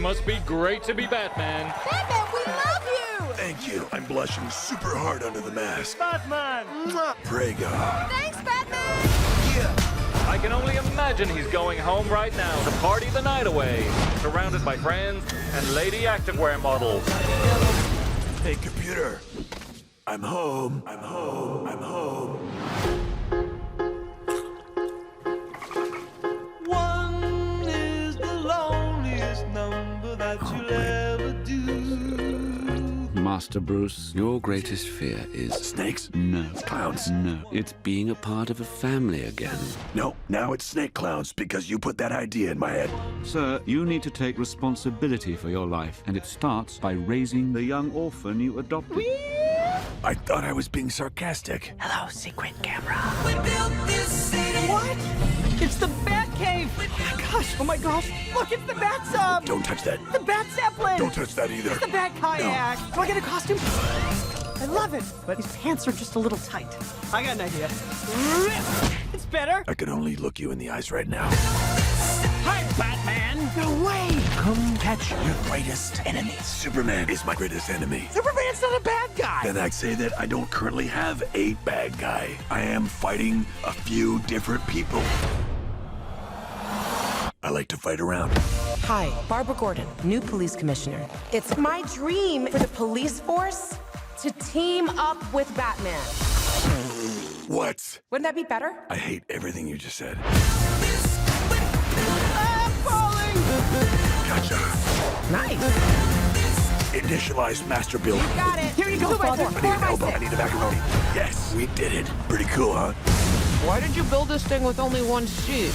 must be great to be Batman. Batman, we love you! Thank you. I'm blushing super hard under the mask. Batman! Prego. Thanks, Batman! Yeah. I can only imagine he's going home right now to party the night away, surrounded by friends and lady activewear models. Hey, computer. I'm home. I'm home. I'm home. One is the loneliest number that you'll ever do. Master Bruce, your greatest fear is... Snakes? No. Clowns? No. It's being a part of a family again. No, now it's snake clowns because you put that idea in my head. Sir, you need to take responsibility for your life, and it starts by raising the young orphan you adopted. I thought I was being sarcastic. Hello, secret camera. We built this city. What? It's the Batcave! Oh my gosh! Look, it's the Bat Sub! Don't touch that. The Bat Zeppelin! Don't touch that either. It's the Bat Kayak! No. Do I get a costume? I love it, but his pants are just a little tight. I got an idea. It's better! I could only look you in the eyes right now. Hi, Batman! No way! Come catch your greatest enemy. Superman is my greatest enemy. Superman's not a bad guy! Then I'd say that I don't currently have a bad guy. I am fighting a few different people. I like to fight around. Hi, Barbara Gordon, new police commissioner. It's my dream for the police force to team up with Batman. What? Wouldn't that be better? I hate everything you just said. I'm falling! Gotcha. Nice. Initialize master build. Got it. Here you go, 2x4, I need an elbow. 4x6. I need a macaroni. Yes, we did it. Pretty cool, huh? Why did you build this thing with only one seat?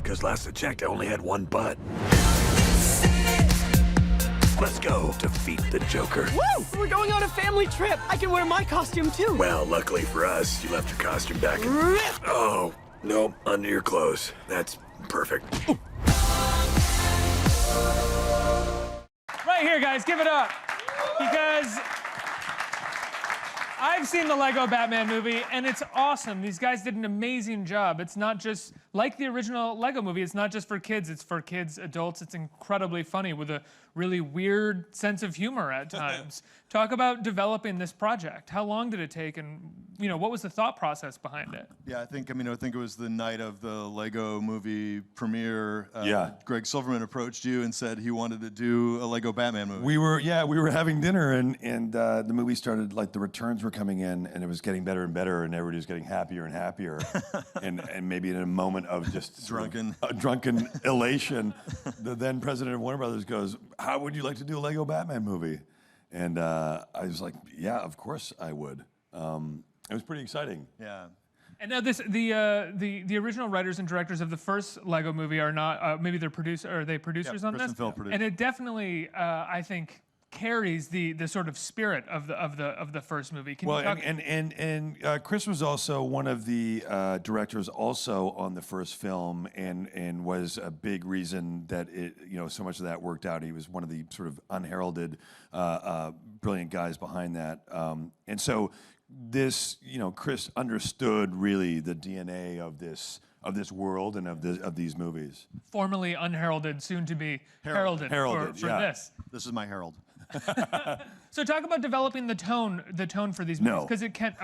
Because last I checked, I only had one butt. Let's go defeat the Joker. Woo! We're going on a family trip. I can wear my costume too. Well, luckily for us, you left your costume back in... Oh, no, under your clothes. That's perfect. Right here, guys, give it up. Because I've seen the Lego Batman movie, and it's awesome. These guys did an amazing job. It's not just, like the original Lego movie, it's not just for kids, it's for kids, adults. It's incredibly funny with a really weird sense of humor at times. Talk about developing this project. How long did it take, and what was the thought process behind it? Yeah, I think it was the night of the Lego movie premiere. Greg Silverman approached you and said he wanted to do a Lego Batman movie. We were having dinner, and the movie started, like, the returns were coming in, and it was getting better and better, and everybody was getting happier and happier. and maybe in a moment of just drunken elation, the then president of Warner Brothers goes, "How would you like to do a Lego Batman movie?" And I was like, "Yeah, of course I would." It was pretty exciting. Yeah. And now the original writers and directors of the first Lego movie are not maybe they're producers on Chris this, and Phil produced. and it definitely I think carries the sort of spirit of the first movie. Can you talk? And Chris was also one of the directors also on the first film, and was a big reason that it so much of that worked out. He was one of the sort of unheralded brilliant guys behind that, and so this Chris understood really the DNA of this world and of these movies. Formerly unheralded, soon to be heralded for this. This is my herald. So talk about developing the tone for these movies, because it can.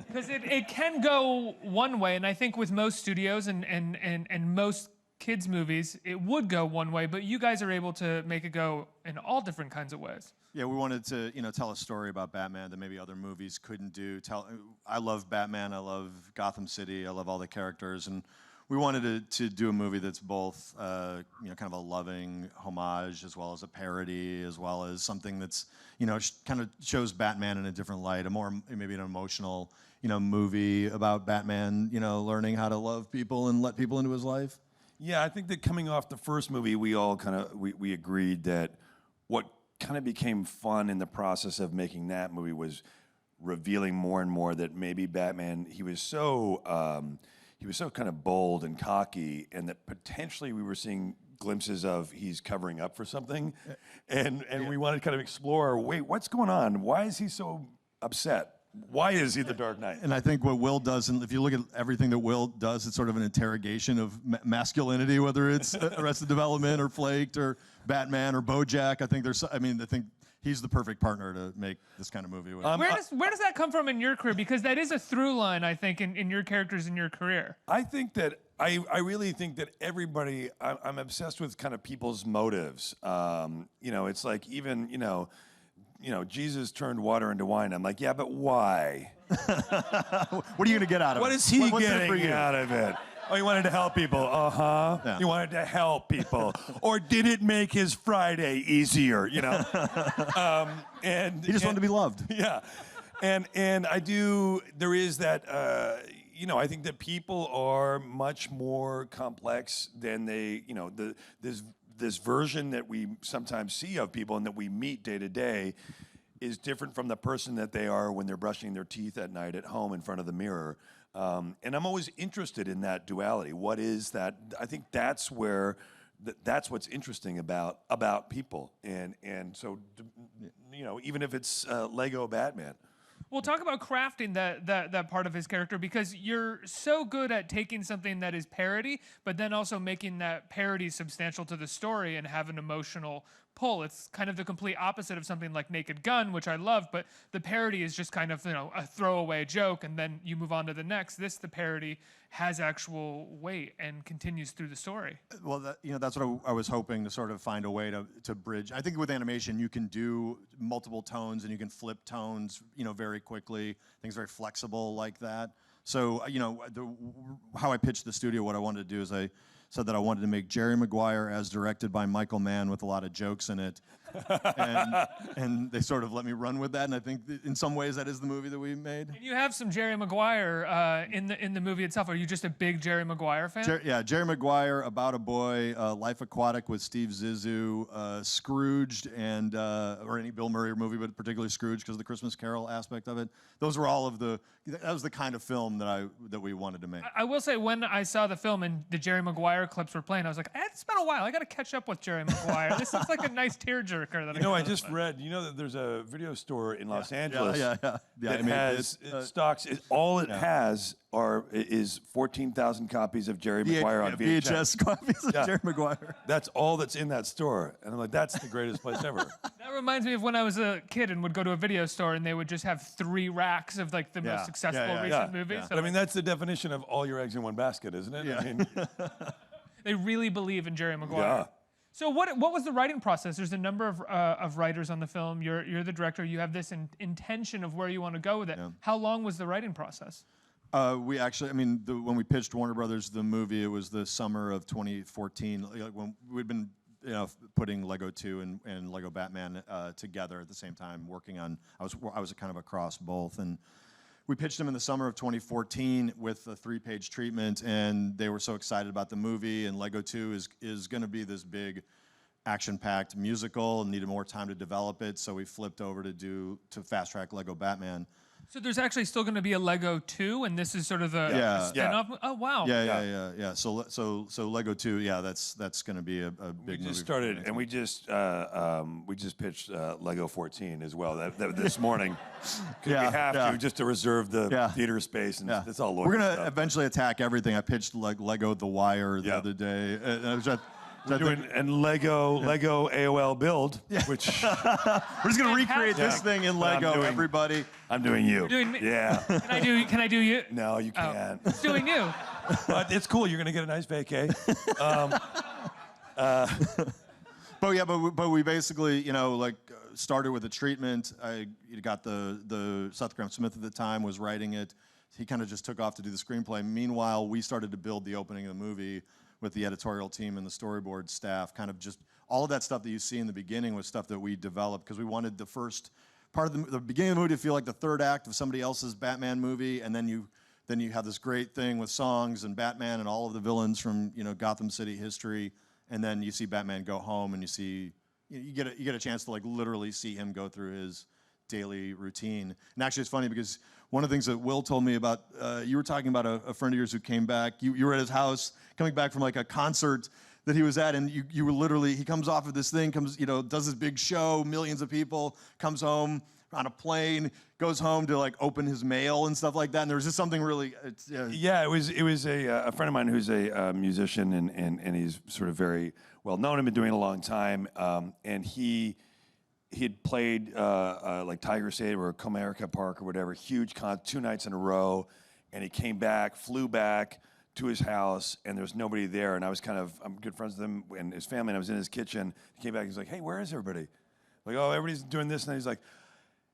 Because it can go one way, and I think with most studios and most kids' movies, it would go one way, but you guys are able to make it go in all different kinds of ways. Yeah, we wanted to, tell a story about Batman that maybe other movies couldn't do. I love Batman. I love Gotham City. I love all the characters, and we wanted to do a movie that's both, kind of a loving homage, as well as a parody, as well as something that's, kind of shows Batman in a different light, maybe an emotional, movie about Batman, learning how to love people and let people into his life. Yeah, I think that coming off the first movie, we all we agreed that what kind of became fun in the process of making that movie was revealing more and more that maybe Batman, he was so kind of bold and cocky, and that potentially we were seeing glimpses of he's covering up for something, and we wanted to kind of explore, wait, what's going on? Why is he so upset? Why is he the Dark Knight? And I think what Will does, and if you look at everything that Will does, it's sort of an interrogation of masculinity, whether it's Arrested Development or Flaked or Batman or BoJack. I think he's the perfect partner to make this kind of movie with. Where does that come from in your career? Because that is a through line, I think, in your characters in your career. I think that I really think that everybody. I'm obsessed with kind of people's motives. It's like even Jesus turned water into wine. I'm like, yeah, but why? What are you gonna get out of it? What is he What's in it for getting you? out of it? Oh, he wanted to help people. Uh-huh. Yeah. He wanted to help people. Or did it make his Friday easier, and He just wanted to be loved. Yeah. And there is that, I think that people are much more complex than they, this version that we sometimes see of people and that we meet day to day is different from the person that they are when they're brushing their teeth at night at home in front of the mirror. And I'm always interested in that duality. What is that? I think that's where, that's what's interesting about people. And so, even if it's Lego Batman. Well, talk about crafting that part of his character, because you're so good at taking something that is parody, but then also making that parody substantial to the story and have an emotional pull. It's kind of the complete opposite of something like Naked Gun, which I love, but the parody is just kind of, a throwaway joke, and then you move on to the next. The parody has actual weight and continues through the story. Well, that's what I was hoping to sort of find a way to bridge. I think with animation, you can do multiple tones and you can flip tones, very quickly. Things very flexible like that. So, how I pitched the studio, what I wanted to do is I said that I wanted to make Jerry Maguire as directed by Michael Mann with a lot of jokes in it. and they sort of let me run with that, and I think in some ways that is the movie that we made. And you have some Jerry Maguire in the movie itself. Are you just a big Jerry Maguire fan? Jerry Maguire, About a Boy, Life Aquatic with Steve Zissou, Scrooged, and or any Bill Murray movie, but particularly Scrooge because of the Christmas Carol aspect of it. Those were all of that was the kind of film that we wanted to make. I will say, when I saw the film and the Jerry Maguire clips were playing, I was like, it's been a while. I got to catch up with Jerry Maguire. This looks like a nice tearjerker. I just read, that there's a video store in Los Angeles that has stocks. All it has is 14,000 copies of Jerry Maguire on VHS. VHS copies of Jerry Maguire. That's all that's in that store. And I'm like, that's the greatest place ever. That reminds me of when I was a kid and would go to a video store and they would just have 3 racks of the most successful recent movies. Yeah. But that's the definition of all your eggs in one basket, isn't it? Yeah. They really believe in Jerry Maguire. Yeah. So what was the writing process? There's a number of writers on the film. You're the director. You have this intention of where you want to go with it. Yeah. How long was the writing process? We actually, when we pitched Warner Brothers the movie, it was the summer of 2014. When we'd been putting Lego 2 and Lego Batman together at the same time, working on. I was kind of across both, and we pitched them in the summer of 2014 with a 3-page treatment, and they were so excited about the movie. And Lego 2 is going to be this big, action-packed musical, and needed more time to develop it. So we flipped over to fast-track Lego Batman. So there's actually still going to be a Lego 2, and this is sort of the spin-off? Yeah. Oh, wow. Yeah. So Lego 2, that's going to be a big movie. We just started, and we just pitched Lego 14 as well this morning. We have to, just to reserve the theater space, and that's all Lord. We're going to eventually attack everything. I pitched Lego The Wire the other day. And I was just, and Lego AOL build, which we're just gonna recreate this thing in Lego. Everybody, I'm doing you. You're doing me. Yeah. Can I do you? No, you can't. It's doing you. But it's cool. You're gonna get a nice vacay. But we basically, started with a treatment. I got the Seth Grahame-Smith at the time was writing it. He kind of just took off to do the screenplay. Meanwhile, we started to build the opening of the movie with the editorial team and the storyboard staff. Kind of just all of that stuff that you see in the beginning was stuff that we developed because we wanted the first part of the beginning of the movie to feel like the third act of somebody else's Batman movie, and then you have this great thing with songs and Batman and all of the villains from Gotham City history, and then you see Batman go home and you get a chance to literally see him go through his daily routine. And actually, it's funny because one of the things that Will told me about, you were talking about a friend of yours who came back. You were at his house, coming back from a concert that he was at, and you were literally, he comes off of this thing, does this big show, millions of people, comes home, on a plane, goes home to like open his mail and stuff like that. And there was just something really. Yeah, it was a friend of mine who's a musician and he's sort of very well known and been doing it a long time. And he had played like Tiger Stadium or Comerica Park or whatever, huge 2 nights in a row. And he came back, flew back to his house, and there was nobody there. And I'm good friends with him and his family, and I was in his kitchen. He came back, he's like, hey, where is everybody? Like, oh, everybody's doing this. And he's like,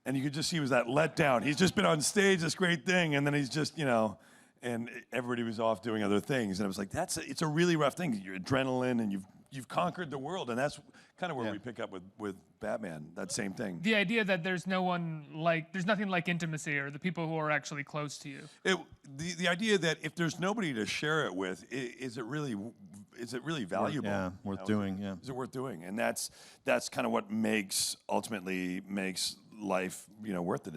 and you could just see it was that letdown. He's just been on stage, this great thing, and then he's just, and everybody was off doing other things. And I was like, it's a really rough thing. Your adrenaline, and you've conquered the world, and that's kind of where we pick up with Batman, that same thing. The idea that there's nothing like intimacy or the people who are actually close to you. The idea that if there's nobody to share it with, is it really valuable? Yeah, worth doing. Yeah, is it worth doing? And that's kind of what ultimately makes life worth it.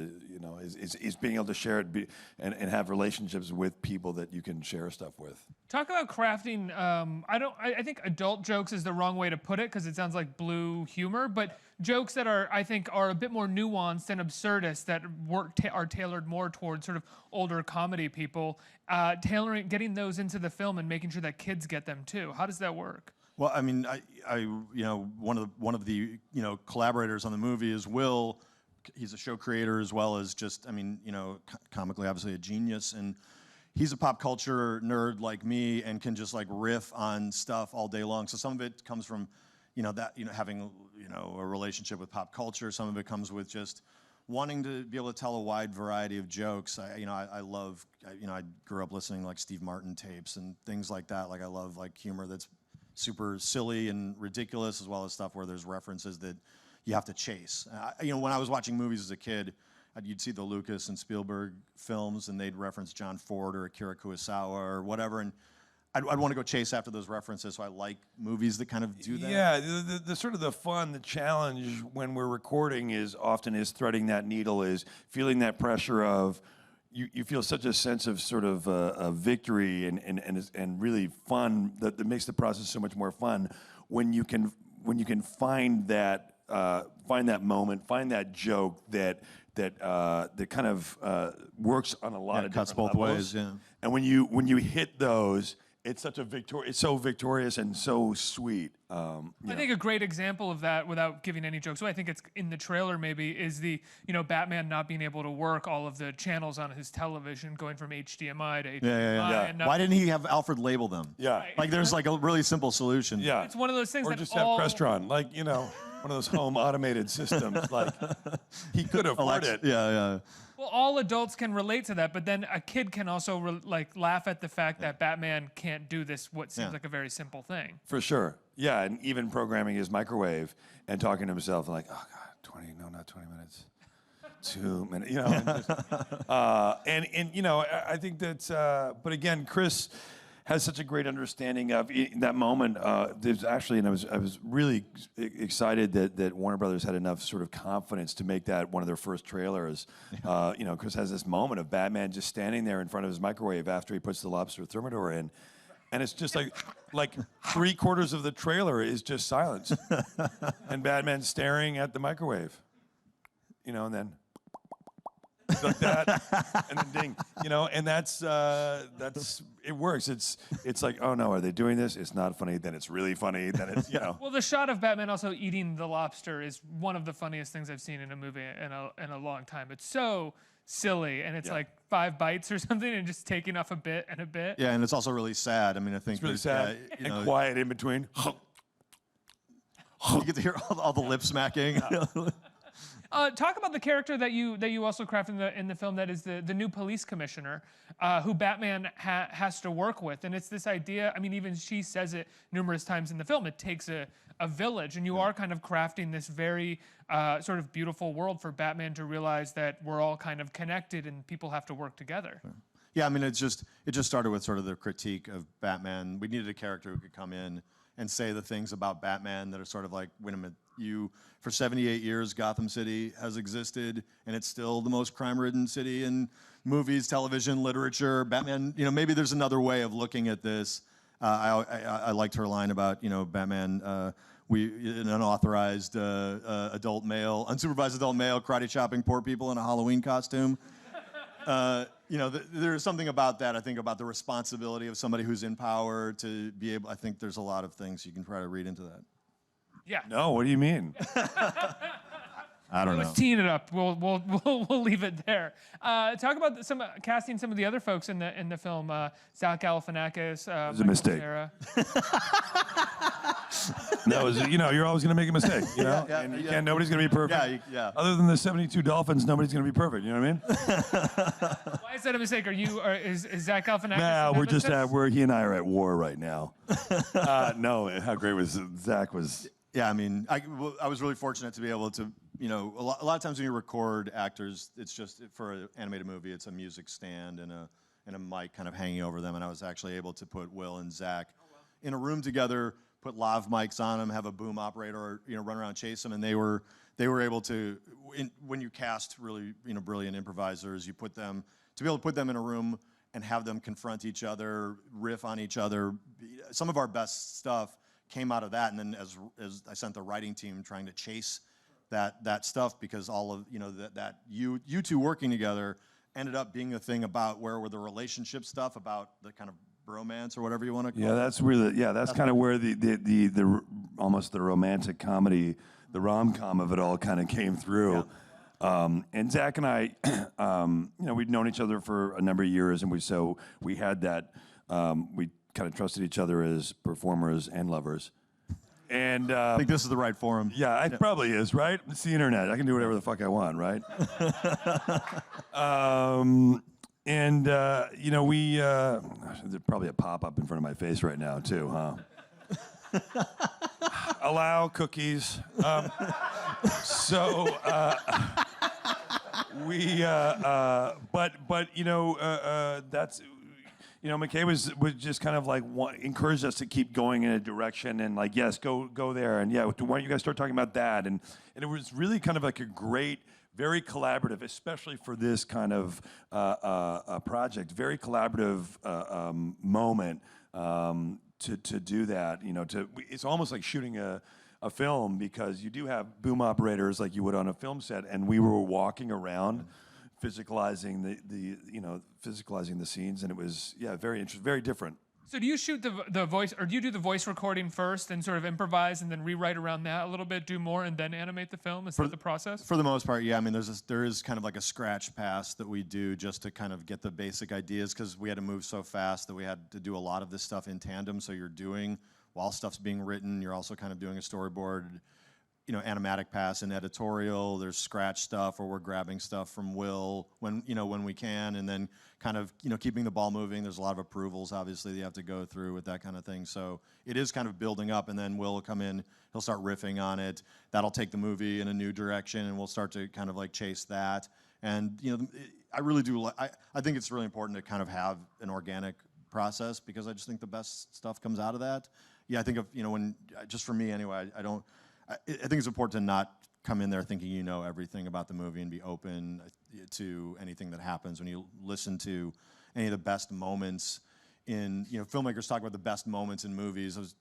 Is being able to share it and have relationships with people that you can share stuff with. Talk about crafting. I think adult jokes is the wrong way to put it because it sounds like blue humor, but jokes that are a bit more nuanced and absurdist that are tailored more towards sort of older comedy people, getting those into the film and making sure that kids get them too. How does that work? Well, I mean, one of the collaborators on the movie is Will. He's a show creator as well as just, comically, obviously a genius. And he's a pop culture nerd like me and can just like riff on stuff all day long. So some of it comes from, having, a relationship with pop culture. Some of it comes with just wanting to be able to tell a wide variety of jokes. I grew up listening to like Steve Martin tapes and things like that. Like I love like humor that's super silly and ridiculous, as well as stuff where there's references that you have to chase. When I was watching movies as a kid, you'd see the Lucas and Spielberg films, and they'd reference John Ford or Akira Kurosawa or whatever, and I'd want to go chase after those references. So I like movies that kind of do that. Yeah, the sort of the fun, the challenge when we're recording is threading that needle, is feeling that pressure of. You feel such a sense of sort of victory and really fun that makes the process so much more fun when you can find that moment, find that joke that kind of works on a lot of cuts different both levels. ways. Yeah. And when you hit those, it's such a it's so victorious and so sweet. I think a great example of that, without giving any jokes, so I think it's in the trailer maybe, is the Batman not being able to work all of the channels on his television, going from HDMI to HDMI. Yeah. And Why didn't he have Alfred label them? Yeah. Right. Like there's like a really simple solution. Yeah. It's one of those things or that just have Crestron, like one of those home automated systems. Like he could afford it. Yeah. Well, all adults can relate to that, but then a kid can also laugh at the fact that Batman can't do this, what seems like a very simple thing. For sure. Yeah, and even programming his microwave and talking to himself like, oh God, not 20 minutes. 2 minutes, I think that's, but again, Chris has such a great understanding of that moment. There's actually, and I was really excited that Warner Brothers had enough sort of confidence to make that one of their first trailers. Chris has this moment of Batman just standing there in front of his microwave after he puts the lobster thermidor in. And it's just like 3/4 of the trailer is just silence. And Batman staring at the microwave. And then like that, and then ding, and that's it works. It's like, oh no, are they doing this? It's not funny. Then it's really funny. Then it's Well, the shot of Batman also eating the lobster is one of the funniest things I've seen in a movie in a long time. It's so silly, and it's like 5 bites or something, and just taking off a bit and a bit. Yeah, and it's also really sad. I mean, I think it's really sad and quiet in between. You get to hear all the lip smacking. Talk about the character that you also craft in the film, that is the new police commissioner, who Batman has to work with. And it's this idea, I mean, even she says it numerous times in the film, it takes a village, and you are kind of crafting this very sort of beautiful world for Batman to realize that we're all kind of connected and people have to work together. Yeah, I mean, it just started with sort of the critique of Batman. We needed a character who could come in and say the things about Batman that are sort of like, wait a minute, for 78 years, Gotham City has existed, and it's still the most crime-ridden city in movies, television, literature. Batman, maybe there's another way of looking at this. I liked her line about, Batman an unauthorized adult male, unsupervised adult male karate chopping poor people in a Halloween costume. There's something about that, I think, about the responsibility of somebody who's in power to be able, I think there's a lot of things you can try to read into that. Yeah. No, what do you mean? I don't know. Let's teeing it up. We'll leave it there. Talk about casting some of the other folks in the film. Zach Galifianakis. It was a mistake. Cera. No, you're always going to make a mistake. And nobody's going to be perfect. Yeah. Other than the 72 Dolphins, nobody's going to be perfect. You know what I mean? Why is that a mistake? Is Zach Galifianakis? Nah, he and I are at war right now. No, how great was Zach was. Yeah, I mean, I was really fortunate to be able to, a lot of times when you record actors, it's just, for an animated movie, it's a music stand and a mic kind of hanging over them, and I was actually able to put Will and Zach in a room together, put lav mics on them, have a boom operator, run around and chase them, and they were able to, when you cast really, brilliant improvisers, to be able to put them in a room and have them confront each other, riff on each other. Some of our best stuff came out of that, and then as I sent the writing team trying to chase that stuff, because all of that you two working together ended up being a thing about where the relationship stuff, about the kind of bromance or whatever you want to call it. That's kind of where the almost the romantic comedy, the rom-com of it all kind of came through. Yeah. And Zach and I, we'd known each other for a number of years, and we had that. We kind of trusted each other as performers and lovers. And I think this is the right forum. Yeah, it probably is, right? It's the internet. I can do whatever the fuck I want, right? There's probably a pop-up in front of my face right now, too, huh? Allow cookies. That's... McKay was just kind of like encouraged us to keep going in a direction, and like, yes, go there, and yeah, why don't you guys start talking about that? And it was really kind of like a great, very collaborative, especially for this kind of project, very collaborative moment to do that. It's almost like shooting a film, because you do have boom operators like you would on a film set, and we were walking around, physicalizing the scenes, and it was very interesting, very different. So do you shoot the voice, or do you do the voice recording first and sort of improvise and then rewrite around that a little bit, do more, and then animate the film? Is that the process? For the most part, yeah. I mean, there is kind of like a scratch pass that we do just to kind of get the basic ideas, because we had to move so fast that we had to do a lot of this stuff in tandem. So you're doing, while stuff's being written, you're also kind of doing a storyboard, animatic pass and editorial. There's scratch stuff, or we're grabbing stuff from Will when we can, and then kind of keeping the ball moving. There's a lot of approvals, obviously, that you have to go through with that kind of thing. So it is kind of building up, and then Will will come in, he'll start riffing on it. That'll take the movie in a new direction, and we'll start to kind of like chase that. And I really do. I think it's really important to kind of have an organic process, because I just think the best stuff comes out of that. Yeah, I think of when, just for me anyway, I think it's important to not come in there thinking you know everything about the movie, and be open to anything that happens. When you listen to any of the best moments in, filmmakers talk about the best moments in movies. I was,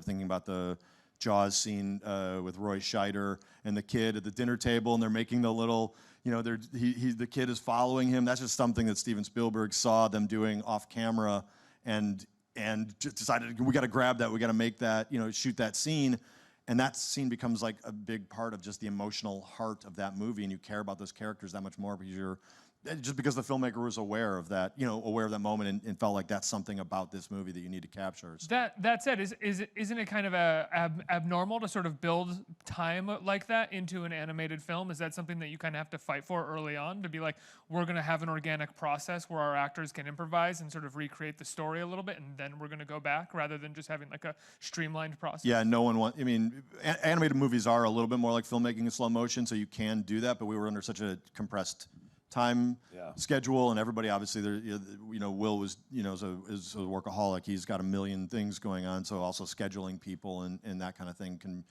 thinking about the Jaws scene with Roy Scheider and the kid at the dinner table, and they're making the little, the kid is following him. That's just something that Steven Spielberg saw them doing off camera, and just decided, we got to grab that, we got to make that, shoot that scene. And that scene becomes like a big part of just the emotional heart of that movie, and you care about those characters that much more, because the filmmaker was aware of that, aware of that moment, and felt like that's something about this movie that you need to capture. So. That said, isn't it kind of abnormal to sort of build time like that into an animated film? Is that something that you kind of have to fight for early on, to be like, we're going to have an organic process where our actors can improvise and sort of recreate the story a little bit, and then we're going to go back, rather than just having like a streamlined process? Yeah, animated movies are a little bit more like filmmaking in slow motion, so you can do that, but we were under such a compressed time schedule, and everybody obviously Will was is a workaholic. He's got a million things going on, so also scheduling people and that kind of thing can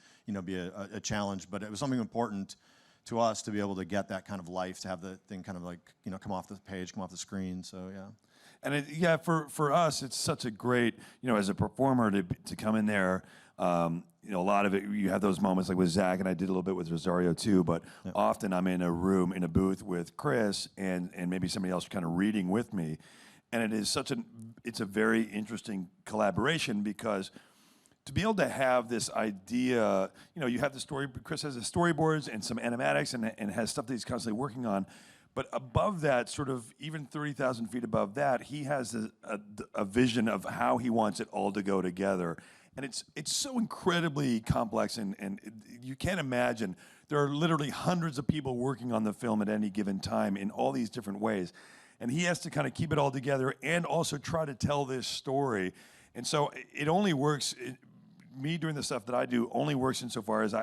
be a challenge. But it was something important to us to be able to get that kind of life, to have the thing kind of like come off the page, come off the screen. So yeah. For us, it's such a great as a performer to come in there. you know, a lot of it, you have those moments like with Zach, and I did a little bit with Rosario too, but often I'm in a room, in a booth with Chris and maybe somebody else kind of reading with me. And it is it's a very interesting collaboration because to be able to have this idea, you know, you have the story, Chris has the storyboards and some animatics and has stuff that he's constantly working on. But above that, sort of even 30,000 feet above that, he has a vision of how he wants it all to go together. And it's so incredibly complex, and you can't imagine. There are literally hundreds of people working on the film at any given time in all these different ways. And he has to kind of keep it all together and also try to tell this story. And so it only works, me doing the stuff that I do only works insofar as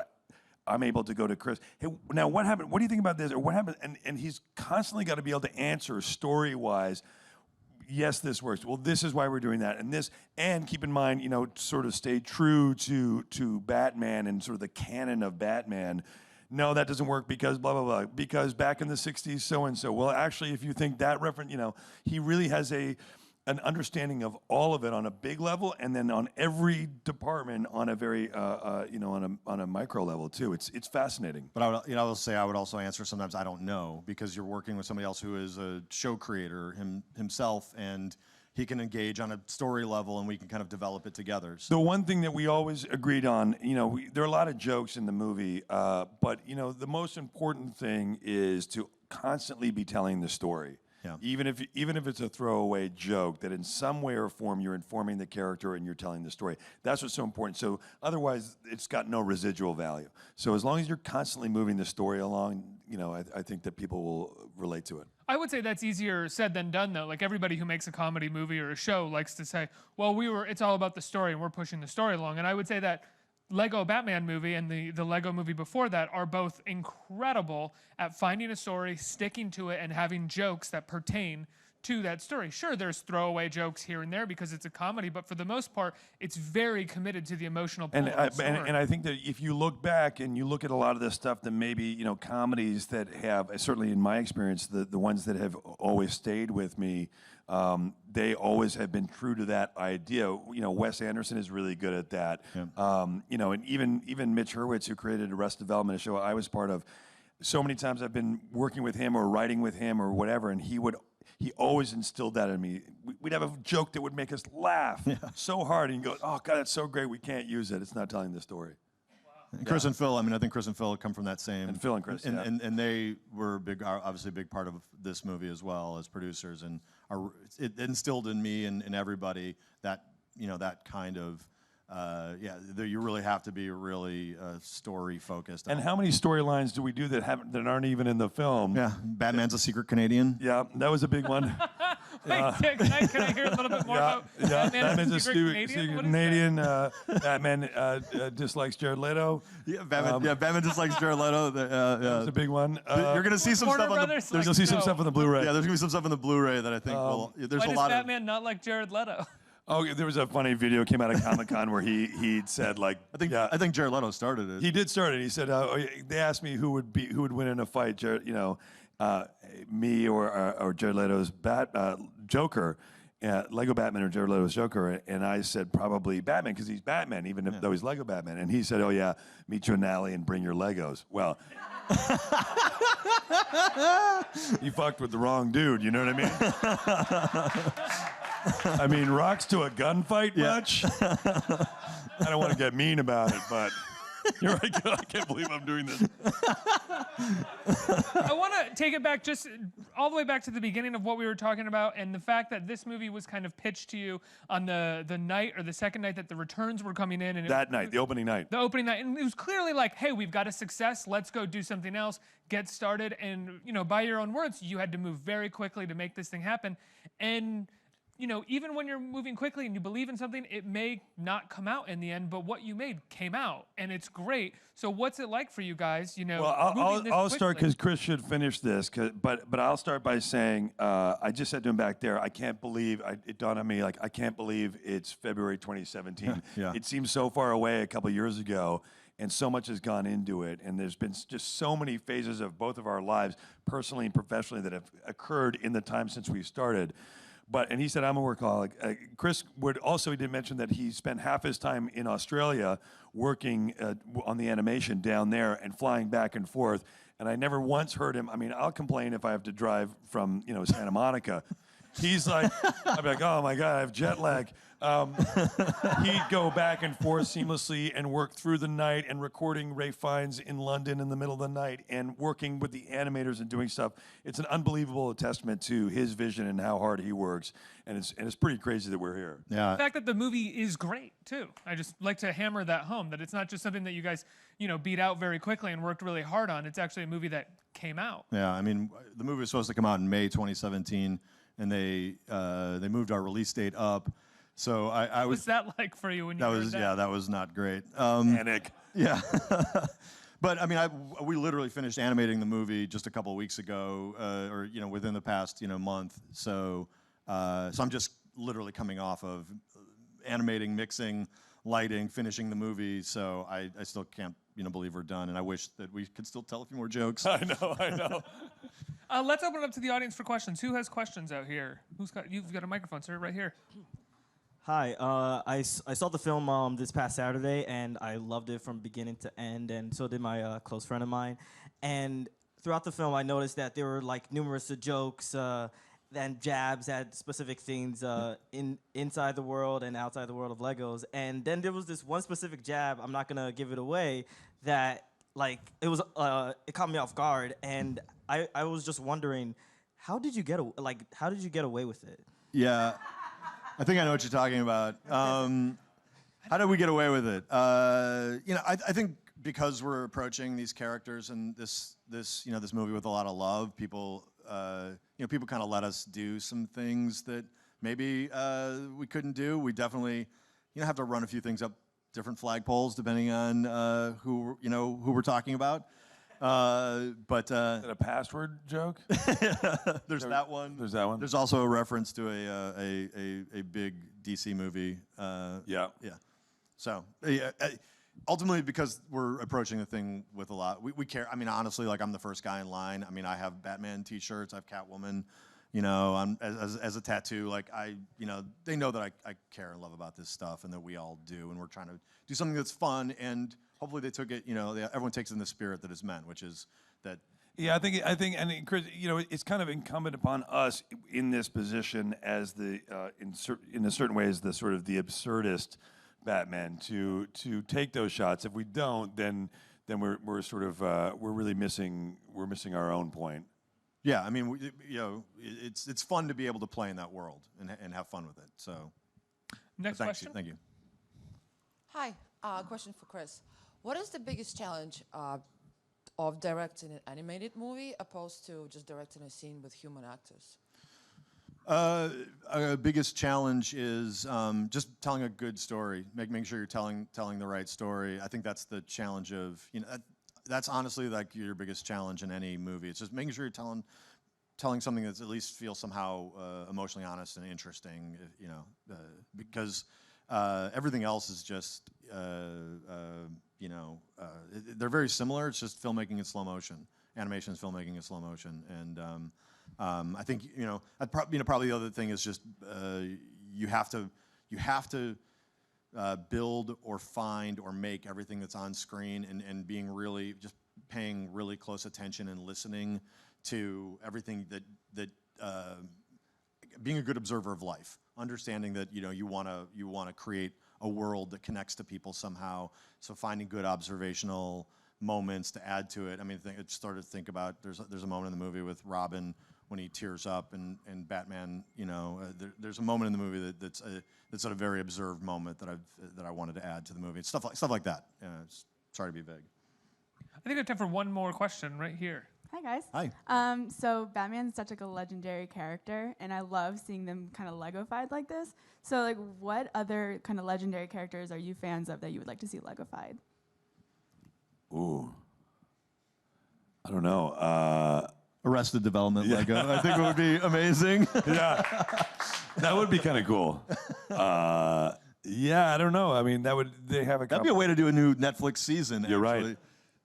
I'm able to go to Chris, hey, now what happened? What do you think about this? Or what happened? And he's constantly got to be able to answer story-wise, yes, this works. Well, this is why we're doing that. And this, and keep in mind, you know, sort of stay true to Batman and sort of the canon of Batman. No, that doesn't work because blah, blah, blah. Because back in the 60s, so-and-so. Well, actually, if you think that reference, you know, he really has an understanding of all of it on a big level, and then on every department on a very, you know, on a micro level too. It's fascinating. But I will say I would also answer sometimes I don't know, because you're working with somebody else who is a show creator himself, and he can engage on a story level, and we can kind of develop it together. So. The one thing that we always agreed on, you know, there are a lot of jokes in the movie, but you know, the most important thing is to constantly be telling the story. Yeah. Even if it's a throwaway joke, that in some way or form you're informing the character and you're telling the story. That's what's so important. So otherwise, it's got no residual value. So as long as you're constantly moving the story along, you know, I think that people will relate to it. I would say that's easier said than done, though. Like, everybody who makes a comedy movie or a show likes to say, well, it's all about the story and we're pushing the story along. And I would say that Lego Batman movie and the Lego movie before that are both incredible at finding a story, sticking to it, and having jokes that pertain to that story. Sure, there's throwaway jokes here and there because it's a comedy, but for the most part, it's very committed to the emotional pull of the story. And I think that if you look back and you look at a lot of this stuff, that maybe, you know, comedies that have, certainly in my experience, the ones that have always stayed with me, they always have been true to that idea. You know, Wes Anderson is really good at that. Yeah. You know, and even Mitch Hurwitz, who created Arrested Development, a show I was part of, so many times I've been working with him or writing with him or whatever, and he always instilled that in me. We'd have a joke that would make us laugh so hard, and you go, oh, God, that's so great, we can't use it. It's not telling the story. Wow. Chris and Phil, I mean, I think Chris and Phil come from that same... And Phil and Chris, and they were obviously a big part of this movie as well as producers, and it instilled in me and everybody that, you know, that kind of... you really have to be really story-focused. And how many storylines do we do that aren't even in the film? Yeah, Batman's a secret Canadian. Yeah, that was a big one. Wait, can I hear a little bit more about Batman's a secret Canadian? Batman dislikes Jared Leto. Yeah, Batman dislikes Jared Leto. That's a big one. You're going to see some stuff on you'll see some stuff on the Blu-ray. Yeah, there's going to be some stuff on the Blu-ray that I think there's why a lot does Batman not like Jared Leto? Oh, there was a funny video came out of Comic-Con where he'd said, like, I think Jared Leto started it. He did start it. He said they asked me who would win in a fight, Jared, you know, me or Jared Leto's Joker, Lego Batman or Jared Leto's Joker, and I said probably Batman because he's Batman, even though he's Lego Batman. And he said, oh yeah, meet you in an alley and bring your Legos. Well. You fucked with the wrong dude, you know what I mean? I mean, rocks to a gunfight much? I don't want to get mean about it, but you're right. I can't believe I'm doing this. I want to take it back just all the way back to the beginning of what we were talking about, and the fact that this movie was kind of pitched to you on the night or the second night that the returns were coming in. And the opening night. The opening night. And it was clearly like, hey, we've got a success. Let's go do something else. Get started. And, you know, by your own words, you had to move very quickly to make this thing happen. And you know, even when you're moving quickly and you believe in something, it may not come out in the end, but what you made came out, and it's great. So what's it like for you guys, you know, well, I'll start because Chris should finish this, but I'll start by saying, I just said to him back there, I can't believe, it dawned on me, like, I can't believe it's February 2017. Yeah. It seems so far away a couple years ago, and so much has gone into it, and there's been just so many phases of both of our lives, personally and professionally, that have occurred in the time since we started. And he said, I'm a workaholic. Chris he did mention that he spent half his time in Australia working on the animation down there and flying back and forth. And I never once heard him. I mean, I'll complain if I have to drive from, Santa Monica. He's like, I'd be like, oh my God, I have jet lag. He'd go back and forth seamlessly and work through the night and recording Ray Fiennes in London in the middle of the night and working with the animators and doing stuff. It's an unbelievable testament to his vision and how hard he works. And it's pretty crazy that we're here. Yeah. The fact that the movie is great too. I just like to hammer that home, that it's not just something that you guys, beat out very quickly and worked really hard on. It's actually a movie that came out. Yeah, I mean, the movie was supposed to come out in May 2017, and they moved our release date up. So I was. What's that like for you when you heard that? Yeah, that was not great. Panic. Yeah. But I mean, we literally finished animating the movie just a couple of weeks ago, or within the past month. So I'm just literally coming off of animating, mixing, lighting, finishing the movie. So I still can't believe we're done, and I wish that we could still tell a few more jokes. I know. Let's open it up to the audience for questions. Who has questions out here? You've got a microphone, sir, right here. Hi, I saw the film this past Saturday, and I loved it from beginning to end, and so did my close friend of mine. And throughout the film, I noticed that there were numerous jokes and jabs at specific things inside the world and outside the world of Legos. And then there was this one specific jab, I'm not gonna give it away, that it caught me off guard, and I was just wondering, how did you get away with it? Yeah. I think I know what you're talking about. How did we get away with it? I think because we're approaching these characters and this movie with a lot of love, people kind of let us do some things that maybe we couldn't do. We definitely have to run a few things up different flagpoles depending on who we're talking about. Is that a password joke? There's that one. There's that one. There's also a reference to a big DC movie. Yeah. So ultimately, because we're approaching the thing with a lot, we care. I mean, honestly, I'm the first guy in line. I mean, I have Batman T-shirts. I have Catwoman. As a tattoo. They know that I care and love about this stuff, and that we all do, and we're trying to do something that's fun, and hopefully they took it. Everyone takes it in the spirit that it's meant, which is that. Yeah, I think, and Chris, it's kind of incumbent upon us in this position as in a certain way as the sort of the absurdist Batman to take those shots. If we don't, then we're sort of we're really missing our own point. Yeah, I mean, it's fun to be able to play in that world and have fun with it. So, next question. Thank you. Hi, question for Chris. What is the biggest challenge of directing an animated movie opposed to just directing a scene with human actors? Our biggest challenge is just telling a good story, making sure you're telling the right story. I think that's the challenge of that's honestly your biggest challenge in any movie. It's just making sure you're telling something that at least feels somehow emotionally honest and interesting. Because everything else is just they're very similar. It's just filmmaking in slow motion. Animation is filmmaking in slow motion, and I think probably the other thing is just you have to build or find or make everything that's on screen and being really just paying really close attention and listening to everything that being a good observer of life, understanding that you want to create a world that connects to people somehow. So finding good observational moments to add to it. I mean, it started to think about there's a moment in the movie with Robin when he tears up, and Batman, there's a moment in the movie that's a very observed moment that I wanted to add to the movie. Stuff like that. Sorry to be vague. I think I have time for one more question right here. Hi guys. Hi. So Batman's such a legendary character, and I love seeing them kind of Lego-fied like this. So what other kind of legendary characters are you fans of that you would like to see Lego-fied? Ooh. I don't know. Arrested Development Lego. I think it would be amazing. Yeah, that would be kind of cool. Yeah, I don't know. I mean, they have a. That'd be a way to do a new Netflix season. You're actually. right.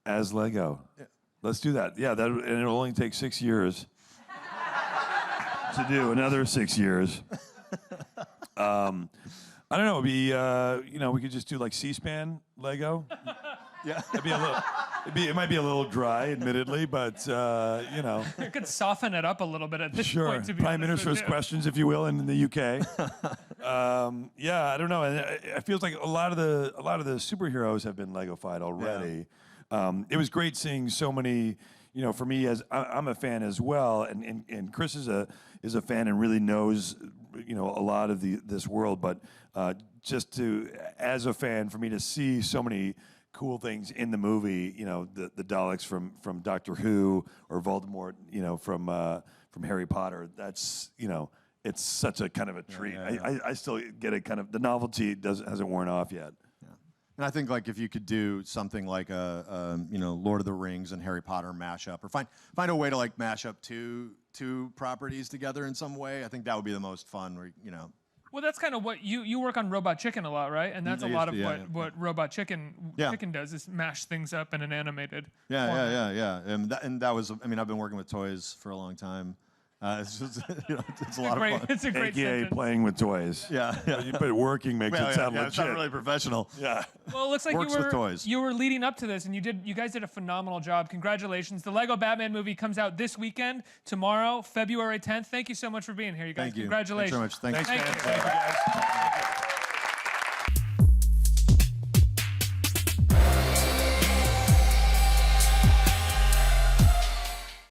As Lego. Yeah. Let's do that. Yeah, and it'll only take 6 years. to do another 6 years. I don't know. It'd be we could just do like C-SPAN Lego. Yeah. It might be a little dry, admittedly, but You could soften it up a little bit at this sure. point. To be Prime honest with Minister's you. questions, if you will, in the UK. I don't know. And it feels like a lot of the superheroes have been Legofied already. It was great seeing so many. For me, as I'm a fan as well, and Chris is a fan and really knows a lot of this world. But as a fan, for me to see so many cool things in the movie, the Daleks from Doctor Who or Voldemort, from Harry Potter. That's it's such a kind of a treat. I still get it. Kind of the novelty hasn't worn off yet. And I think like if you could do something like a Lord of the Rings and Harry Potter mashup, or find a way to like mash up two properties together in some way, I think that would be the most fun. Well, that's kind of what you work on Robot Chicken a lot, right? And that's a lot of what Robot Chicken does is mash things up in an animated. Yeah. And that was. I mean, I've been working with toys for a long time. It's just, it's a lot of fun. It's a great AKA sentence. playing with toys. Yeah. But working makes it sound legit. It's not really professional. Yeah. Well, it looks like Works with toys. you were leading up to this, and you guys did a phenomenal job. Congratulations. The Lego Batman movie comes out this weekend, tomorrow, February 10th. Thank you so much for being here, you guys. Thank you. Congratulations. Thanks very much. Thank you. Thank you. Thank you, guys.